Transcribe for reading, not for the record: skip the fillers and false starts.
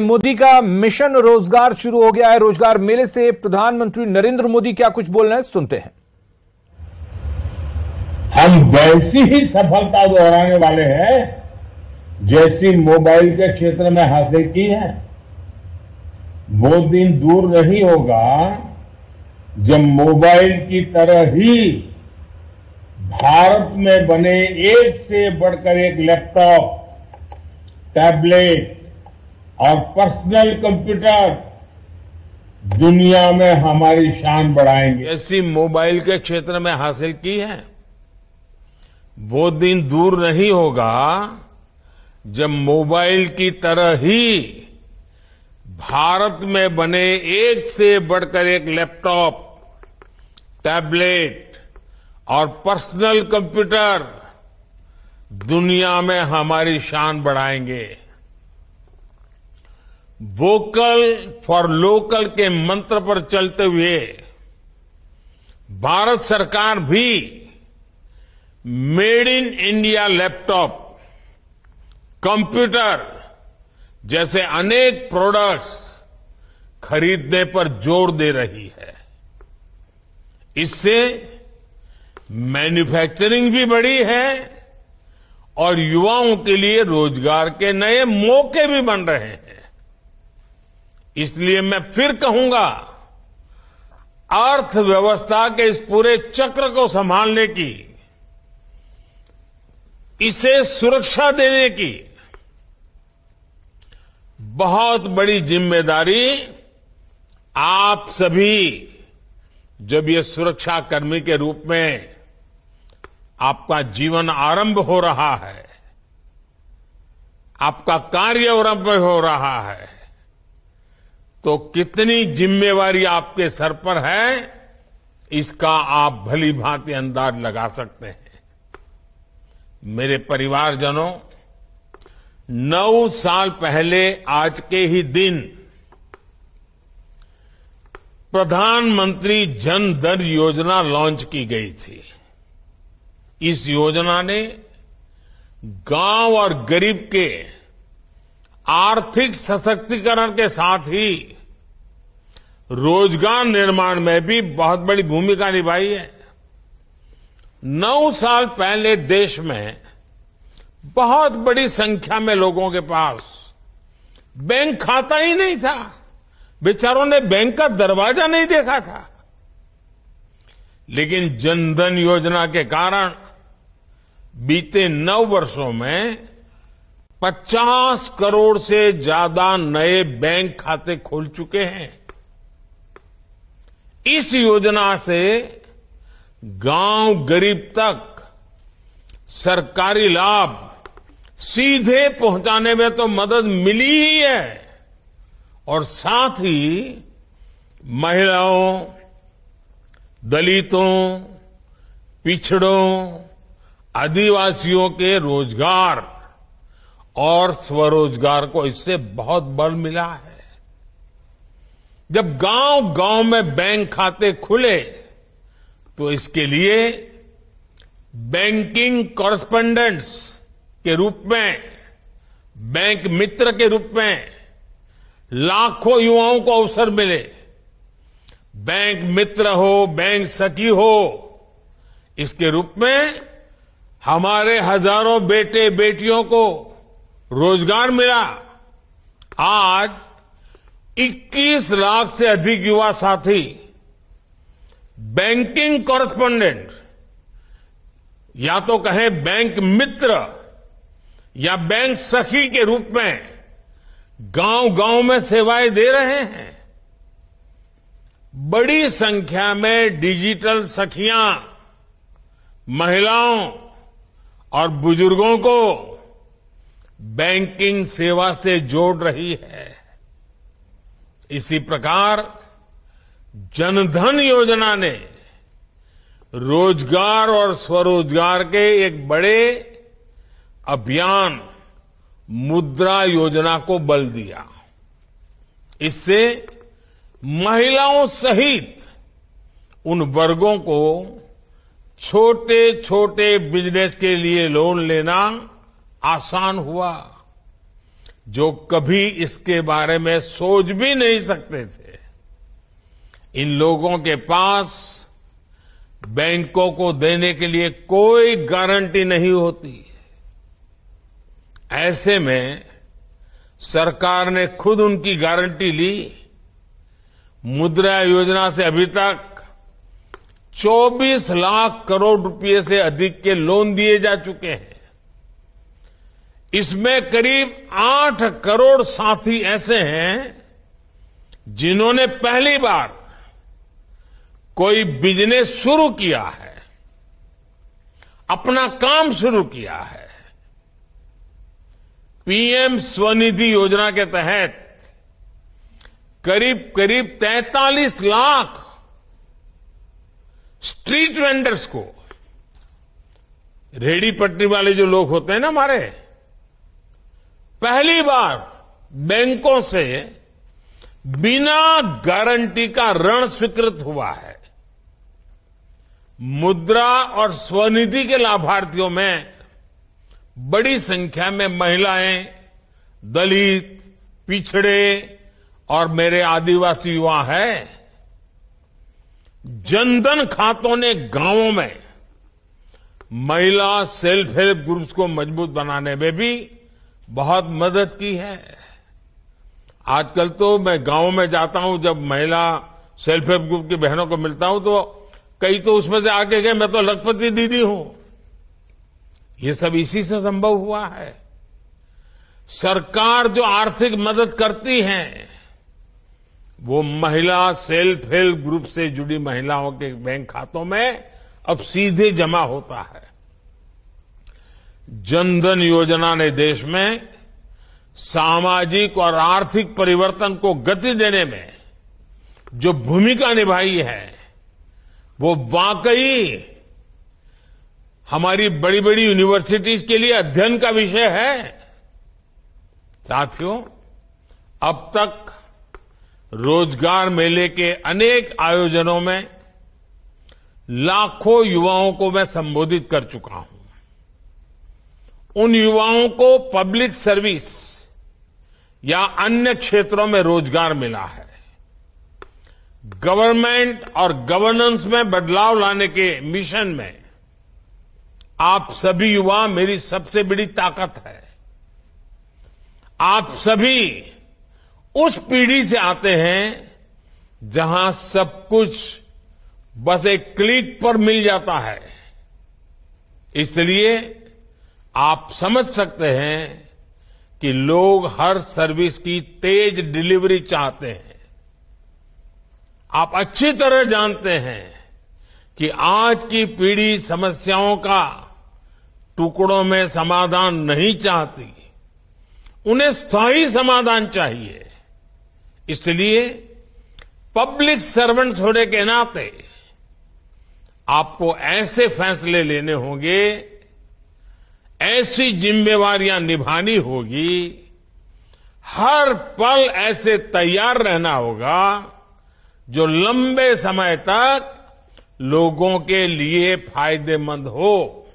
मोदी का मिशन रोजगार शुरू हो गया है। रोजगार मेले से प्रधानमंत्री नरेंद्र मोदी क्या कुछ बोल रहे हैं, सुनते हैं। हम वैसी ही सफलता दोहराने वाले हैं जैसी मोबाइल के क्षेत्र में हासिल की है। वो दिन दूर नहीं होगा जब मोबाइल की तरह ही भारत में बने एक से बढ़कर एक लैपटॉप, टैबलेट और पर्सनल कंप्यूटर दुनिया में हमारी शान बढ़ाएंगे। ऐसी मोबाइल के क्षेत्र में हासिल की है, वो दिन दूर नहीं होगा जब मोबाइल की तरह ही भारत में बने एक से बढ़कर एक लैपटॉप, टैबलेट और पर्सनल कंप्यूटर दुनिया में हमारी शान बढ़ाएंगे। वोकल फॉर लोकल के मंत्र पर चलते हुए भारत सरकार भी made in India laptop, computer जैसे अनेक प्रोडक्ट्स खरीदने पर जोर दे रही है। इससे मैन्युफैक्चरिंग भी बढ़ी है और युवाओं के लिए रोजगार के नए मौके भी बन रहे हैं। इसलिए मैं फिर कहूंगा, अर्थव्यवस्था के इस पूरे चक्र को संभालने की, इसे सुरक्षा देने की बहुत बड़ी जिम्मेदारी आप सभी, जब ये सुरक्षा कर्मी के रूप में आपका जीवन आरंभ हो रहा है, आपका कार्य आरंभ हो रहा है, तो कितनी जिम्मेवारी आपके सर पर है, इसका आप भली भांति अंदाज लगा सकते हैं। मेरे परिवारजनों, 9 साल पहले आज के ही दिन प्रधानमंत्री जन धन योजना लॉन्च की गई थी। इस योजना ने गांव और गरीब के आर्थिक सशक्तिकरण के साथ ही रोजगार निर्माण में भी बहुत बड़ी भूमिका निभाई है। 9 साल पहले देश में बहुत बड़ी संख्या में लोगों के पास बैंक खाता ही नहीं था। बेचारों ने बैंक का दरवाजा नहीं देखा था। लेकिन जनधन योजना के कारण बीते 9 वर्षों में 50 करोड़ से ज्यादा नए बैंक खाते खुल चुके हैं। इस योजना से गांव गरीब तक सरकारी लाभ सीधे पहुंचाने में तो मदद मिली ही है, और साथ ही महिलाओं, दलितों, पिछड़ों, आदिवासियों के रोजगार और स्वरोजगार को इससे बहुत बल मिला है। जब गांव गांव में बैंक खाते खुले तो इसके लिए बैंकिंग कॉरेस्पोंडेंट्स के रूप में, बैंक मित्र के रूप में लाखों युवाओं को अवसर मिले। बैंक मित्र हो, बैंक सखी हो, इसके रूप में हमारे हजारों बेटे बेटियों को रोजगार मिला। आज 21 लाख से अधिक युवा साथी बैंकिंग कॉरेस्पोंडेंट, या तो कहें बैंक मित्र या बैंक सखी के रूप में गांव गांव में सेवाएं दे रहे हैं। बड़ी संख्या में डिजिटल सखियां महिलाओं और बुजुर्गों को बैंकिंग सेवा से जोड़ रही है। इसी प्रकार जनधन योजना ने रोजगार और स्वरोजगार के एक बड़े अभियान मुद्रा योजना को बल दिया। इससे महिलाओं सहित उन वर्गों को छोटे छोटे बिजनेस के लिए लोन लेना आसान हुआ। जो कभी इसके बारे में सोच भी नहीं सकते थे। इन लोगों के पास बैंकों को देने के लिए कोई गारंटी नहीं होती। ऐसे में सरकार ने खुद उनकी गारंटी ली। मुद्रा योजना से अभी तक 24 लाख करोड़ रुपए से अधिक के लोन दिए जा चुके हैं। इसमें करीब 8 करोड़ साथी ऐसे हैं जिन्होंने पहली बार कोई बिजनेस शुरू किया है, अपना काम शुरू किया है। पीएम स्वनिधि योजना के तहत करीब 43 लाख स्ट्रीट वेंडर्स को, रेहड़ी पटरी वाले जो लोग होते हैं ना हमारे, पहली बार बैंकों से बिना गारंटी का ऋण स्वीकृत हुआ है। मुद्रा और स्वनिधि के लाभार्थियों में बड़ी संख्या में महिलाएं, दलित, पिछड़े और मेरे आदिवासी युवा हैं। जनधन खातों ने गांवों में महिला सेल्फ हेल्प ग्रुप्स को मजबूत बनाने में भी बहुत मदद की है। आजकल तो मैं गांव में जाता हूं, जब महिला सेल्फ हेल्प ग्रुप की बहनों को मिलता हूं तो कई तो उसमें से आके गए मैं तो लखपति दीदी हूं। ये सब इसी से संभव हुआ है। सरकार जो आर्थिक मदद करती है वो महिला सेल्फ हेल्प ग्रुप से जुड़ी महिलाओं के बैंक खातों में अब सीधे जमा होता है। जनधन योजना ने देश में सामाजिक और आर्थिक परिवर्तन को गति देने में जो भूमिका निभाई है वो वाकई हमारी बड़ी बड़ी यूनिवर्सिटीज के लिए अध्ययन का विषय है। साथियों, अब तक रोजगार मेले के अनेक आयोजनों में लाखों युवाओं को मैं संबोधित कर चुका हूं। उन युवाओं को पब्लिक सर्विस या अन्य क्षेत्रों में रोजगार मिला है। गवर्नमेंट और गवर्नेंस में बदलाव लाने के मिशन में आप सभी युवा मेरी सबसे बड़ी ताकत है। आप सभी उस पीढ़ी से आते हैं जहां सब कुछ बस एक क्लिक पर मिल जाता है। इसलिए आप समझ सकते हैं कि लोग हर सर्विस की तेज डिलीवरी चाहते हैं। आप अच्छी तरह जानते हैं कि आज की पीढ़ी समस्याओं का टुकड़ों में समाधान नहीं चाहती, उन्हें स्थायी समाधान चाहिए। इसलिए पब्लिक सर्वेंट्स होने के नाते आपको ऐसे फैसले लेने होंगे, ऐसी जिम्मेवारियां निभानी होगी, हर पल ऐसे तैयार रहना होगा जो लंबे समय तक लोगों के लिए फायदेमंद हो।